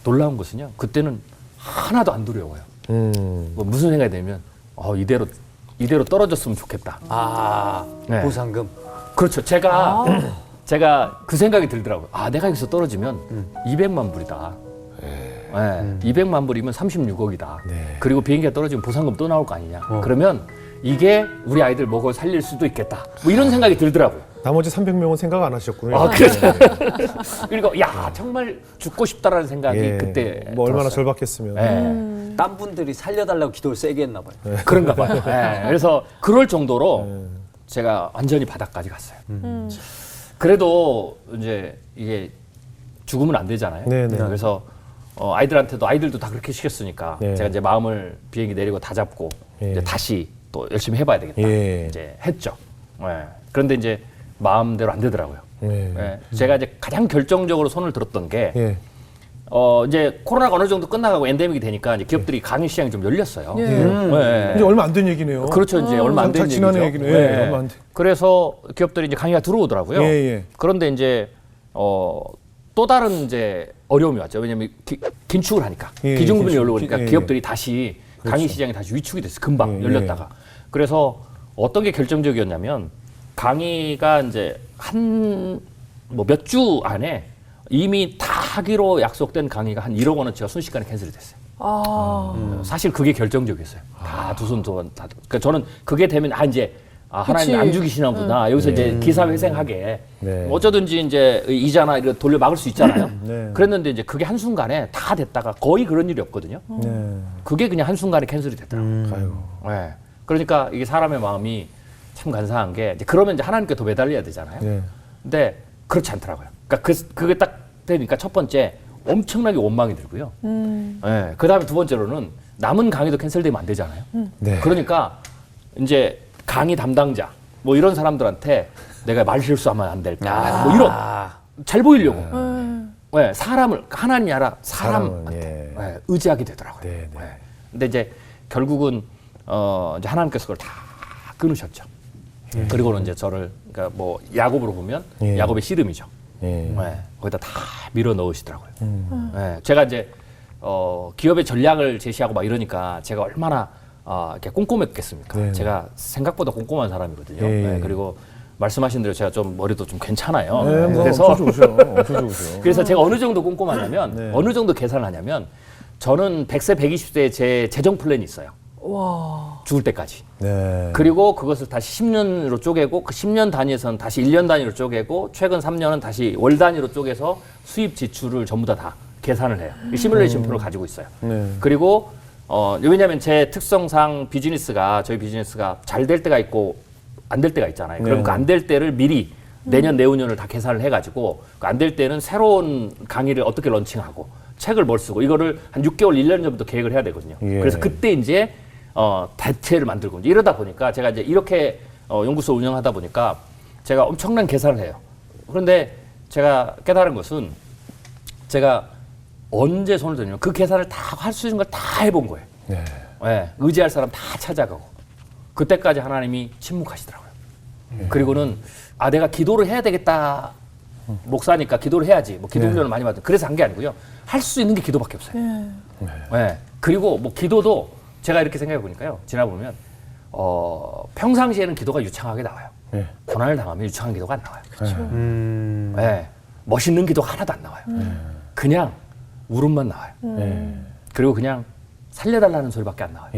놀라운 것은요. 그때는 하나도 안 두려워요. 뭐 무슨 생각이 들면 이대로 떨어졌으면 좋겠다. 네. 보상금. 그렇죠. 제가 그 생각이 들더라고요. 내가 여기서 떨어지면 200만 불이다. 네. 200만 불이면 36억이다. 네. 그리고 비행기가 떨어지면 보상금 또 나올 거 아니냐. 그러면 이게 우리 아이들 먹어 살릴 수도 있겠다. 뭐 이런 생각이 들더라고요. 나머지 300명은 생각 안 하셨군요. 그래서 그리고 정말 죽고 싶다라는 생각이 예. 그때 뭐 얼마나 들었어요. 절박했으면. 네. 딴 분들이 살려달라고 기도를 세게 했나 봐요. 그런가 봐요. 네. 그래서 그럴 정도로 제가 완전히 바닥까지 갔어요. 그래도 이제 이게 죽으면 안 되잖아요. 네네. 그래서 아이들도 다 그렇게 시켰으니까 네. 제가 이제 마음을 비행기 내리고 다 잡고 예. 이제 다시 또 열심히 해봐야 되겠다. 예. 이제 했죠. 네. 그런데 이제 마음대로 안 되더라고요. 네. 네. 제가 이제 가장 결정적으로 손을 들었던 게 예. 이제 코로나가 어느 정도 끝나가고 엔데믹이 되니까 이제 기업들이 강의 시장이 좀 열렸어요. 예. 네. 이제 얼마 안 된 얘기네요. 그렇죠. 이제 얼마 안 된 얘기죠. 지난해 얘기는 얼마 안 돼. 그래서 기업들이 이제 강의가 들어오더라고요. 예, 예. 그런데 이제 또 다른 이제 어려움이 왔죠. 왜냐하면 긴축을 하니까 예, 기준금리 긴축. 올라오니까 예, 기업들이 다시 강의 시장이 다시 위축이 됐어요. 금방 예, 열렸다가. 그래서 어떤 게 결정적이었냐면 강의가 이제 뭐 몇 주 안에 이미 다 하기로 약속된 강의가 한 1억 원어치가 순식간에 캔슬이 됐어요. 사실 그게 결정적이었어요. 다 두 손 다. 그러니까 저는 그게 되면 이제 하나님 안 죽이시나구나. 여기서 이제 기사 회생하게 네. 어쩌든지 이제 이자나 이런 돌려 막을 수 있잖아요. 네. 그랬는데 이제 그게 한 순간에 다 됐다가 거의 그런 일이 없거든요. 네. 그게 그냥 한 순간에 캔슬이 됐더라고요. 아이고. 네. 그러니까 이게 사람의 마음이 참 간사한 게 이제 그러면 이제 하나님께 더 매달려야 되잖아요. 네. 근데 그렇지 않더라고요. 그러니까 그게 딱 되니까 첫 번째 엄청나게 원망이 들고요. 네. 그다음에 두 번째로는 남은 강의도 캔슬되면 안 되잖아요. 네. 그러니까 이제 강의 담당자 뭐 이런 사람들한테 내가 말 실수하면 안 될까 뭐 이런 잘 보이려고 네, 사람을 하나님이 아니라 사람한테 네, 의지하게 되더라고요. 네, 네. 근데 이제 결국은 이제 하나님께서 그걸 다 끊으셨죠. 그리고는 이제 저를 그러니까 뭐 야곱으로 보면 예. 야곱의 씨름이죠. 예. 네, 거기다 다 밀어 넣으시더라고요. 네, 제가 이제 기업의 전략을 제시하고 막 이러니까 제가 얼마나 이렇게 꼼꼼했겠습니까? 네. 제가 생각보다 꼼꼼한 사람이거든요. 예. 네, 그리고 말씀하신 대로 제가 좀 머리도 좀 괜찮아요. 네, 뭐 그래서 엄청 좋으셔. 엄청 좋으셔. 그래서 제가 어느 정도 꼼꼼하냐면 네. 어느 정도 계산을 하냐면 저는 100세, 120세에 제 재정 플랜이 있어요. 와. 죽을 때까지. 네. 그리고 그것을 다시 10년으로 쪼개고 그 10년 단위에서는 다시 1년 단위로 쪼개고 최근 3년은 다시 월 단위로 쪼개서 수입 지출을 전부 다 계산을 해요. 이 시뮬레이션 표를 가지고 있어요. 네. 그리고 왜냐하면 제 특성상 저희 비즈니스가 잘 될 때가 있고 안 될 때가 있잖아요. 그럼 네. 그 안 될 때를 미리 내년 내후년을 다 계산을 해가지고 안 될 때는 새로운 강의를 어떻게 런칭하고 책을 뭘 쓰고 이거를 한 6개월, 1년 전부터 계획을 해야 되거든요. 예. 그래서 그때 이제 대체를 만들고 이제 이러다 보니까 제가 이제 이렇게 연구소 운영하다 보니까 제가 엄청난 계산을 해요. 그런데 제가 깨달은 것은 제가 언제 손을 들냐면 그 계산을 다 할 수 있는 걸 다 해본 거예요. 네. 네, 의지할 사람 다 찾아가고 그때까지 하나님이 침묵하시더라고요. 그리고는 내가 기도를 해야 되겠다. 목사니까 기도를 해야지. 뭐 기도 훈련을 많이 받은. 그래서 한 게 아니고요. 할 수 있는 게 기도밖에 없어요. 네. 그리고 뭐 기도도 제가 이렇게 생각해 보니까요. 지나보면 평상시에는 기도가 유창하게 나와요. 고난을 당하면 유창한 기도가 안 나와요. 그렇죠. 멋있는 기도가 하나도 안 나와요. 그냥 울음만 나와요. 그리고 그냥 살려달라는 소리밖에 안 나와요.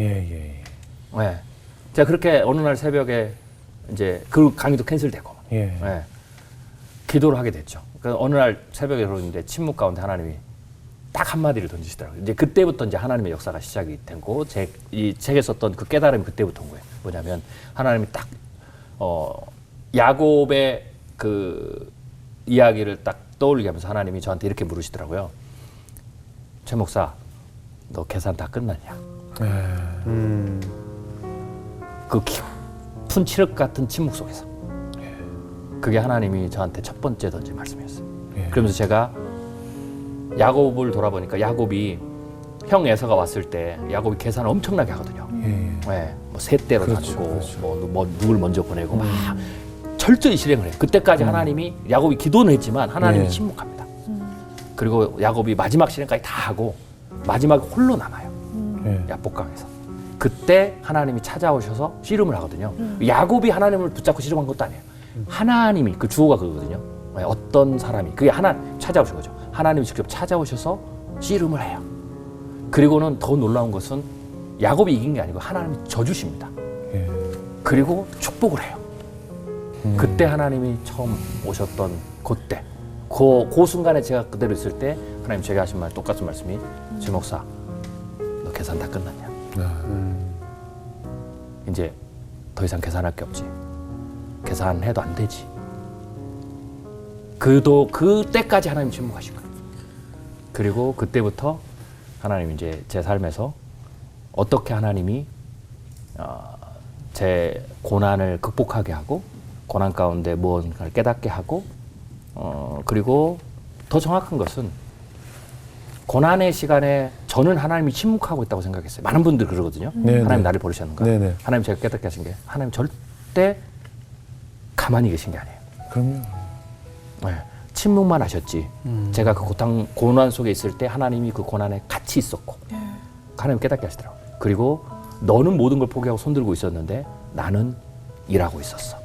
제가 그렇게 어느 날 새벽에 이제 그 강의도 캔슬되고 기도를 하게 됐죠. 그래서 어느 날 새벽에 그러는데 침묵 가운데 하나님이 딱 한마디를 던지시더라고요. 이제 그때부터 이제 하나님의 역사가 시작이 되고 이 책에 썼던 그 깨달음이 그때부터 온 거예요. 뭐냐면 하나님이 딱 야곱의 그 이야기를 딱 떠올리게 하면서 하나님이 저한테 이렇게 물으시더라고요. 최 목사, 너 계산 다 끝났냐? 그 깊은 칠흑 같은 침묵 속에서 그게 하나님이 저한테 첫 번째 던진 말씀이었어요. 그러면서 제가 야곱을 돌아보니까 야곱이 형 에서가 왔을 때 야곱이 계산을 엄청나게 하거든요. 뭐 셋대로 나누고 뭐 누굴 먼저 보내고 막 철저히 실행을 해요. 그때까지 하나님이 야곱이 기도는 했지만 하나님이 침묵합니다. 그리고 야곱이 마지막 실행까지 다 하고 마지막에 홀로 남아요. 야복강에서. 그때 하나님이 찾아오셔서 씨름을 하거든요. 야곱이 하나님을 붙잡고 씨름한 것도 아니에요. 하나님이 그 주어가 그거거든요. 어떤 사람이 그게 찾아오신 거죠. 하나님이 직접 찾아오셔서 씨름을 해요. 그리고는 더 놀라운 것은 야곱이 이긴 게 아니고 하나님이 져주십니다. 그리고 축복을 해요. 그때 하나님이 처음 오셨던 그때 그 순간에 제가 그대로 있을 때 하나님 제가 하신 말 똑같은 말씀이 최 목사 너 계산 다 끝났냐? 이제 더 이상 계산할 게 없지. 계산해도 안 되지. 그때까지 하나님 침묵하신 거예요. 그리고 그때부터 하나님 이제 제 삶에서 어떻게 하나님이 제 고난을 극복하게 하고 고난 가운데 무언가를 깨닫게 하고 그리고 더 정확한 것은 고난의 시간에 저는 하나님이 침묵하고 있다고 생각했어요. 많은 분들이 그러거든요. 하나님 나를 버리셨는가? 하나님 제가 깨닫게 하신 게 하나님 절대 가만히 계신 게 아니에요. 그럼요. 침묵만 하셨지. 제가 그 고난 속에 있을 때 하나님이 그 고난에 같이 있었고 하나님 깨닫게 하시더라고요. 그리고 너는 모든 걸 포기하고 손들고 있었는데 나는 일하고 있었어.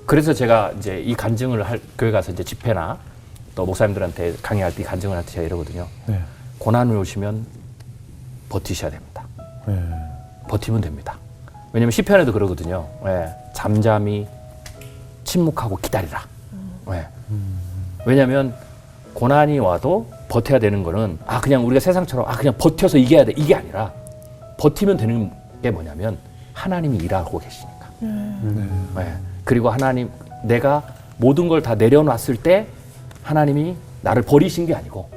그래서 제가 이제 이 간증을 교회 가서 이제 집회나 또 목사님들한테 강의할 때 이 간증을 할 때 제가 이러거든요. 고난이 오시면 버티셔야 됩니다. 버티면 됩니다. 왜냐면 시편에도 그러거든요. 잠잠히 침묵하고 기다리라. 왜냐면 고난이 와도 버텨야 되는 거는 그냥 우리가 세상처럼 그냥 버텨서 이겨야 돼 이게 아니라 버티면 되는 게 뭐냐면 하나님이 일하고 계시니까. 그리고 하나님 내가 모든 걸 다 내려놨을 때 하나님이 나를 버리신 게 아니고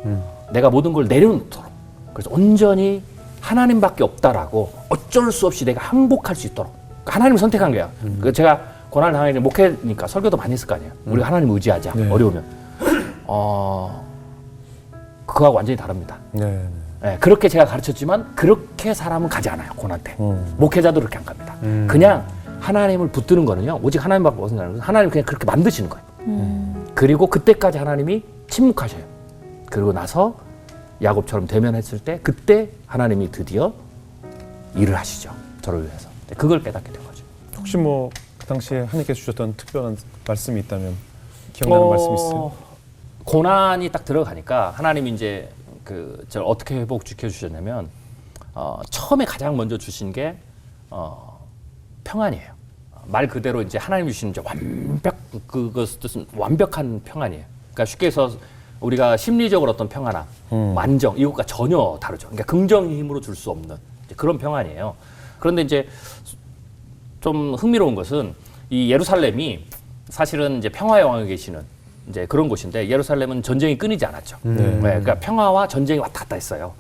내가 모든 걸 내려놓도록 그래서 온전히 하나님밖에 없다라고 어쩔 수 없이 내가 항복할 수 있도록 하나님을 선택한 거야. 제가 고난을 당하니 목회니까 설교도 많이 했을 거 아니에요. 우리가 하나님 의지하자. 어려우면 그거하고 완전히 다릅니다. 그렇게 제가 가르쳤지만 그렇게 사람은 가지 않아요. 고난 때 목회자도 그렇게 안 갑니다. 그냥 하나님을 붙드는 거는요 오직 하나님밖에 없는 거예요. 하나님 그냥 그렇게 만드시는 거예요. 그리고 그때까지 하나님이 침묵하셔요. 그리고 나서 야곱처럼 대면했을 때 그때 하나님이 드디어 일을 하시죠. 저를 위해서. 그걸 깨닫게 된 거죠. 혹시 뭐 그 당시에 하나님께서 주셨던 특별한 말씀이 있다면 기억나는 말씀 있어요? 고난이 딱 들어가니까 하나님이 이제 저 어떻게 회복 지켜주셨냐면 처음에 가장 먼저 주신 게 평안이에요. 말 그대로 이제 하나님 주시는 이제 그것은 완벽한 평안이에요. 그러니까 쉽게 해서 우리가 심리적으로 어떤 평안함, 만정 이것과 전혀 다르죠. 그러니까 긍정의 힘으로 줄 수 없는 그런 평안이에요. 그런데 이제 좀 흥미로운 것은 이 예루살렘이 사실은 이제 평화의 왕이 계시는 이제 그런 곳인데 예루살렘은 전쟁이 끊이지 않았죠. 그러니까 평화와 전쟁이 왔다 갔다 했어요.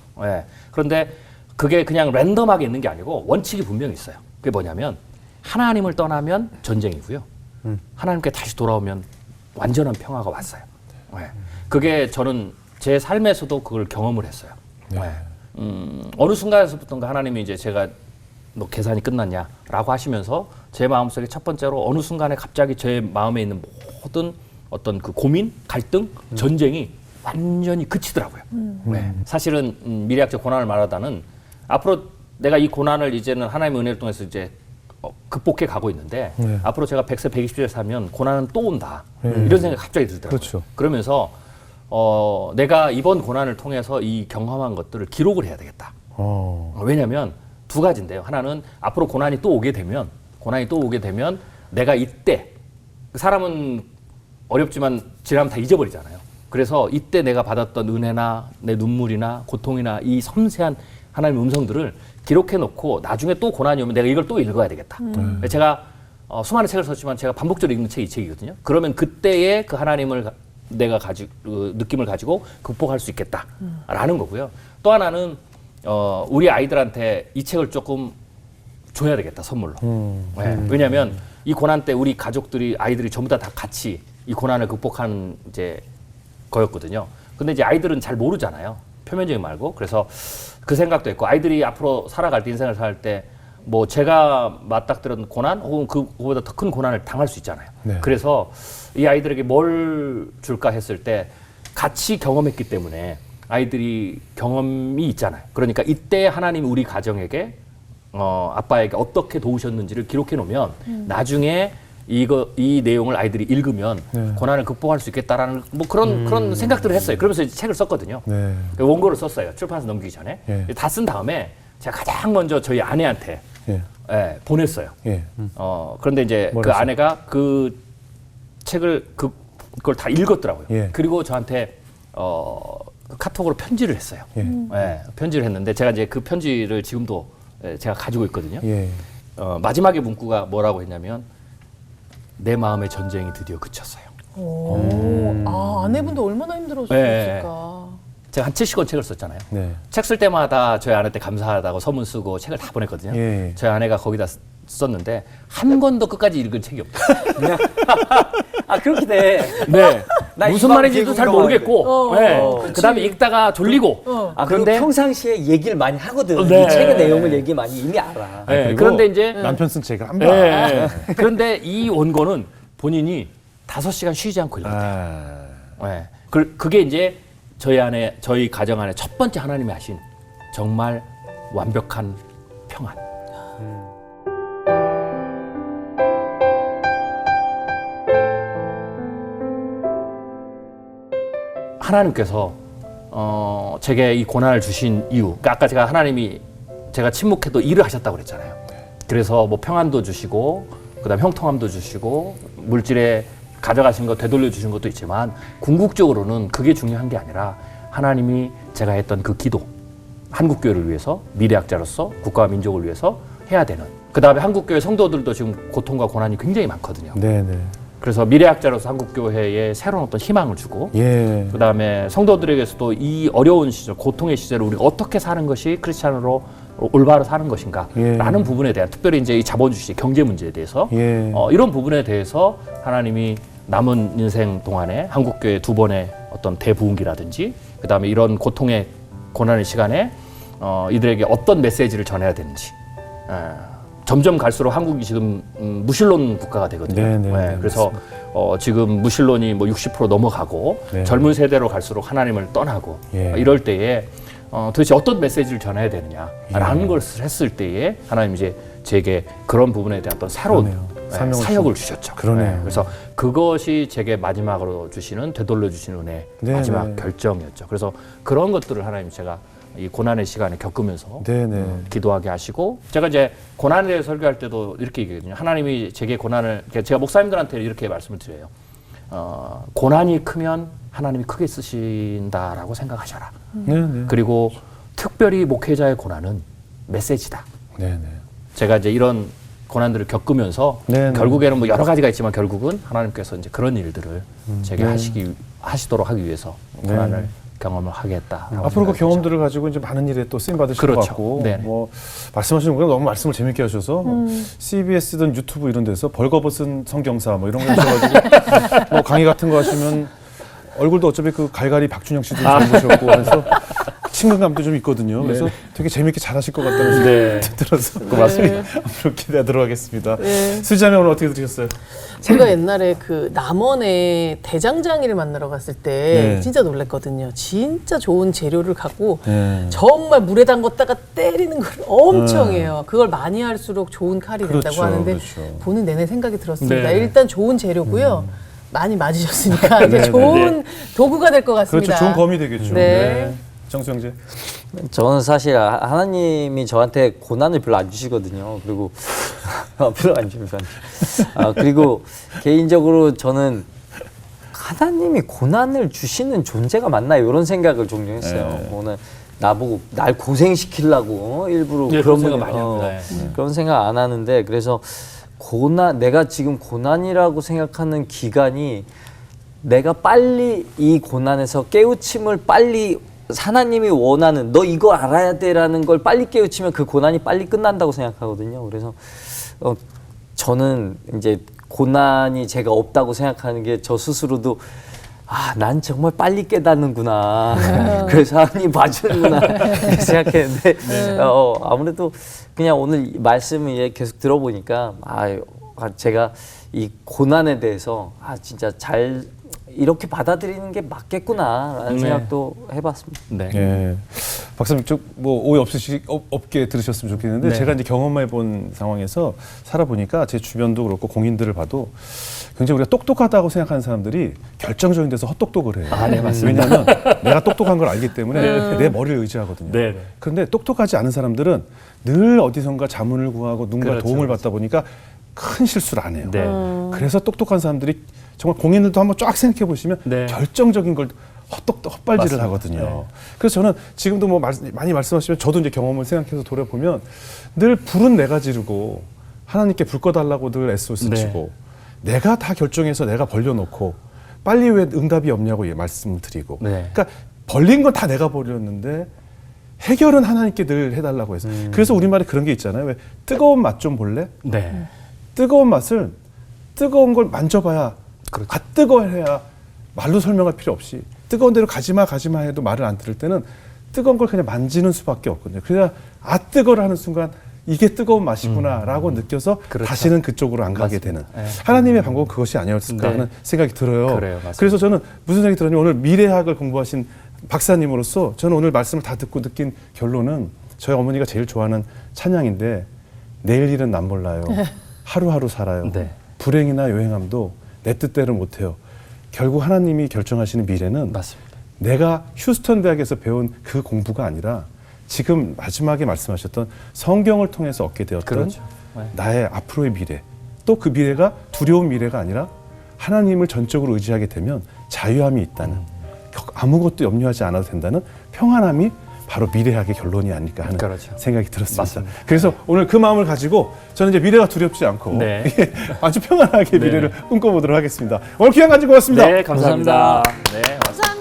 그런데 그게 그냥 랜덤하게 있는 게 아니고 원칙이 분명히 있어요. 그게 뭐냐면 하나님을 떠나면 전쟁이고요. 하나님께 다시 돌아오면 완전한 평화가 왔어요. 그게 저는 제 삶에서도 그걸 경험을 했어요. 어느 순간에서부터인가 하나님이 이제 제가 너 계산이 끝났냐라고 하시면서 제 마음속에 첫 번째로 어느 순간에 갑자기 제 마음에 있는 모든 어떤 그 고민, 갈등, 전쟁이 완전히 그치더라고요. 네. 사실은 미래학적 고난을 말하다는 앞으로 내가 이 고난을 이제는 하나님의 은혜를 통해서 이제 극복해 가고 있는데 앞으로 제가 100세, 120세 살면 고난은 또 온다. 이런 생각이 갑자기 들더라고요. 그렇죠. 그러면서 내가 이번 고난을 통해서 이 경험한 것들을 기록을 해야 되겠다. 왜냐하면 두 가지인데요. 하나는 앞으로 고난이 또 오게 되면 내가 이때 사람은 어렵지만 지나면 다 잊어버리잖아요. 그래서 이때 내가 받았던 은혜나 내 눈물이나 고통이나 이 섬세한 하나님의 음성들을 기록해 놓고 나중에 또 고난이 오면 내가 이걸 또 읽어야 되겠다. 제가 수많은 책을 썼지만 제가 반복적으로 읽는 책이 이 책이거든요. 그러면 그때의 그 하나님을 내가 느낌을 가지고 극복할 수 있겠다라는 거고요. 또 하나는 우리 아이들한테 이 책을 조금 줘야 되겠다, 선물로. 네. 왜냐하면 이 고난 때 우리 가족들이, 아이들이 전부 다 같이 이 고난을 극복한 이제 거였거든요. 근데 이제 아이들은 잘 모르잖아요. 표면적인 말고. 그래서 그 생각도 있고, 아이들이 앞으로 살아갈 때, 인생을 살 때 뭐 제가 맞닥뜨렸던 고난 혹은 그거보다 더 큰 고난을 당할 수 있잖아요. 네. 그래서 이 아이들에게 뭘 줄까 했을 때 같이 경험했기 때문에 아이들이 경험이 있잖아요. 그러니까 이때 하나님이 우리 가정에게 아빠에게 어떻게 도우셨는지를 기록해 놓으면 나중에 이 내용을 아이들이 읽으면 고난을 극복할 수 있겠다라는 뭐 그런 생각들을 했어요. 그러면서 이제 책을 썼거든요. 네. 원고를 썼어요. 출판사 넘기기 전에. 다 쓴 다음에 제가 가장 먼저 저희 아내한테 보냈어요. 그런데 이제 그 뭐랬어요? 아내가 그 책을 그걸 다 읽었더라고요. 그리고 저한테 카톡으로 편지를 했어요. 편지를 했는데 제가 이제 그 편지를 지금도 제가 가지고 있거든요. 마지막에 문구가 뭐라고 했냐면 내 마음의 전쟁이 드디어 그쳤어요. 아내분도 얼마나 힘들었을까. 제가 한 70권 책을 썼잖아요. 네. 책 쓸 때마다 저희 아내한테 감사하다고 서문 쓰고 책을 다 보냈거든요. 저희 아내가 거기다 썼는데 한 권도 끝까지 읽은 책이 없어요. 아 그렇게 돼. 네. 나 무슨 이거 말인지도 잘 되게 모르겠고. 그다음에 읽다가 졸리고. 아 그런데 그런데 평상시에 얘기를 많이 하거든. 네. 이 책의 내용을 얘기 많이 이미 알아. 그리고 그런데 이제 남편 쓴 책을 한 번. 그런데 이 원고는 본인이 5시간 쉬지 않고 읽었대요. 그게 이제 저희 가정 안에 첫 번째 하나님이 하신 정말 완벽한 평안. 하나님께서 제게 이 고난을 주신 이유, 그러니까 아까 제가 하나님이 제가 침묵해도 일을 하셨다고 그랬잖아요. 그래서 뭐 평안도 주시고, 그다음 형통함도 주시고, 물질에 가져가신 거 되돌려 주신 것도 있지만 궁극적으로는 그게 중요한 게 아니라 하나님이 제가 했던 그 기도, 한국교회를 위해서, 미래학자로서 국가와 민족을 위해서 해야 되는. 그다음에 한국교회 성도들도 지금 고통과 고난이 굉장히 많거든요. 그래서 미래학자로서 한국교회에 새로운 어떤 희망을 주고, 그다음에 성도들에게서도 이 어려운 시절, 고통의 시절을 우리가 어떻게 사는 것이 크리스찬으로 올바로 사는 것인가 라는 부분에 대한, 특별히 이제 이 자본주의 경제 문제에 대해서 이런 부분에 대해서 하나님이 남은 인생 동안에 한국교회 2번의 어떤 대부흥기라든지, 그다음에 이런 고통의 고난의 시간에 이들에게 어떤 메시지를 전해야 되는지. 점점 갈수록 한국이 지금 무신론 국가가 되거든요. 그래서 지금 무신론이 뭐 60% 넘어가고 젊은 세대로 갈수록 하나님을 떠나고 이럴 때에 도대체 어떤 메시지를 전해야 되느냐라는 것을 했을 때에 하나님 이제 제게 그런 부분에 대한 어떤 새로운 사역을 주셨죠. 그래서 그것이 제게 마지막으로 주시는, 되돌려 주시는 은혜 마지막 결정이었죠. 그래서 그런 것들을 하나님 제가 이 고난의 시간에 겪으면서 기도하게 하시고, 제가 이제 고난에 대해 설교할 때도 이렇게 얘기하거든요. 하나님이 제게 고난을, 제가 목사님들한테 이렇게 말씀을 드려요. 고난이 크면 하나님이 크게 쓰신다라고 생각하셔라. 그리고 특별히 목회자의 고난은 메시지다. 제가 이제 이런 고난들을 겪으면서 결국에는 뭐 여러 가지가 있지만 결국은 하나님께서 이제 그런 일들을 제게 하시도록 하기 위해서 고난을 경험을 하겠다. 앞으로 그 경험들을 가지고 이제 많은 일에 또 쓰임 받으실 것 같고, 뭐 말씀하시는 거랑 너무 말씀을 재밌게 하셔서 CBS든 유튜브 이런 데서 벌거벗은 성경사 뭐 이런 거 하셔가지고 뭐 강의 같은 거 하시면 얼굴도 어차피 그 갈갈이 박준영 씨도 젊으셨고 해서 친근감도 좀 있거든요. 그래서 되게 재밌게 잘하실 것 같다는 네. 생각이 들어서 고맙습니다. 앞으로 기대하도록 하겠습니다. 네. 수지자매 오늘 어떻게 들으셨어요? 제가 옛날에 그 남원에 대장장이를 만나러 갔을 때 네. 진짜 놀랐거든요. 진짜 좋은 재료를 갖고 네. 정말 물에 담궜다가 때리는 걸 엄청 해요. 그걸 많이 할수록 좋은 칼이 된다고 그렇죠, 하는데 그렇죠. 보는 내내 생각이 들었습니다. 네. 일단 좋은 재료고요. 많이 맞으셨으니까 이제 좋은 도구가 될 것 같습니다. 그렇죠. 좋은 검이 되겠죠. 네. 정수 형제. 저는 사실 하나님이 저한테 고난을 별로 안 주시거든요. 그리고 별로 안 주면서 그리고 개인적으로 저는 하나님이 고난을 주시는 존재가 맞나요? 이런 생각을 종종 했어요. 오늘 나보고 날 고생시키려고 일부러 네, 그런 그런 생각 분이- 많이 합니다. 그런 생각 안 하는데 그래서 내가 지금 고난이라고 생각하는 기간이 내가 빨리 이 고난에서 깨우침을 빨리 하나님이 원하는 너 이거 알아야 돼라는 걸 빨리 깨우치면 그 고난이 빨리 끝난다고 생각하거든요. 그래서 저는 이제 고난이 제가 없다고 생각하는 게 저 스스로도 난 정말 빨리 깨닫는구나. 그래서 하나님 봐주는구나. 이렇게 생각했는데 아무래도 그냥 오늘 말씀을 계속 들어보니까 제가 이 고난에 대해서 진짜 잘 이렇게 받아들이는 게 맞겠구나라는 생각도 해봤습니다. 네. 예. 박사님 뭐 오해 없게 들으셨으면 좋겠는데 네. 제가 이제 경험해본 상황에서 살아보니까 제 주변도 그렇고 공인들을 봐도 굉장히 우리가 똑똑하다고 생각하는 사람들이 결정적인 데서 헛똑똑을 해요. 네, 맞습니다. 왜냐하면 내가 똑똑한 걸 알기 때문에 내 머리를 의지하거든요. 네. 그런데 똑똑하지 않은 사람들은 늘 어디선가 자문을 구하고 누군가 그렇죠, 도움을 그렇죠. 받다 보니까 큰 실수를 안 해요. 네. 그래서 똑똑한 사람들이 정말 공인들도 한번 쫙 생각해 보시면 네. 결정적인 걸 헛발질을 맞습니다. 하거든요. 네. 그래서 저는 지금도 뭐 많이 말씀하시면 저도 이제 경험을 생각해서 돌아보면 늘 불은 내가 지르고 하나님께 불 꺼달라고 늘 SOS 네. 치고 내가 다 결정해서 내가 벌려놓고 빨리 왜 응답이 없냐고 말씀을 드리고 네. 그러니까 벌린 건 다 내가 벌렸는데 해결은 하나님께 늘 해달라고 해서 그래서 우리말에 그런 게 있잖아요. 왜 뜨거운 맛 좀 볼래? 네. 뜨거운 맛을 뜨거운 걸 만져봐야 뜨거워해야 말로 설명할 필요 없이 뜨거운 데로 가지마 해도 말을 안 들을 때는 뜨거운 걸 그냥 만지는 수밖에 없거든요. 그래야 뜨거워를 하는 순간 이게 뜨거운 맛이구나라고 느껴서 그렇죠. 다시는 그쪽으로 안 가게 되는 네. 하나님의 방법은 그것이 아니었을까 네. 하는 생각이 들어요. 그래요, 맞습니다. 그래서 저는 무슨 생각이 들었냐면 오늘 미래학을 공부하신 박사님으로서 저는 오늘 말씀을 다 듣고 느낀 결론은 저희 어머니가 제일 좋아하는 찬양인데 내일 일은 난 몰라요. 하루하루 살아요. 네. 불행이나 요행함도 내 뜻대로 못해요. 결국 하나님이 결정하시는 미래는 맞습니다. 내가 휴스턴 대학에서 배운 그 공부가 아니라 지금 마지막에 말씀하셨던 성경을 통해서 얻게 되었던 그렇죠. 네. 나의 앞으로의 미래 또 그 미래가 두려운 미래가 아니라 하나님을 전적으로 의지하게 되면 자유함이 있다는 아무것도 염려하지 않아도 된다는 평안함이 바로 미래학의 결론이 아닐까 하는 그렇죠. 생각이 들었습니다. 맞습니다. 그래서 오늘 그 마음을 가지고 저는 이제 미래가 두렵지 않고 네. 아주 평안하게 네. 미래를 꿈꿔보도록 하겠습니다. 오늘 귀한 간증 고맙습니다. 네, 감사합니다. 네, 감사합니다.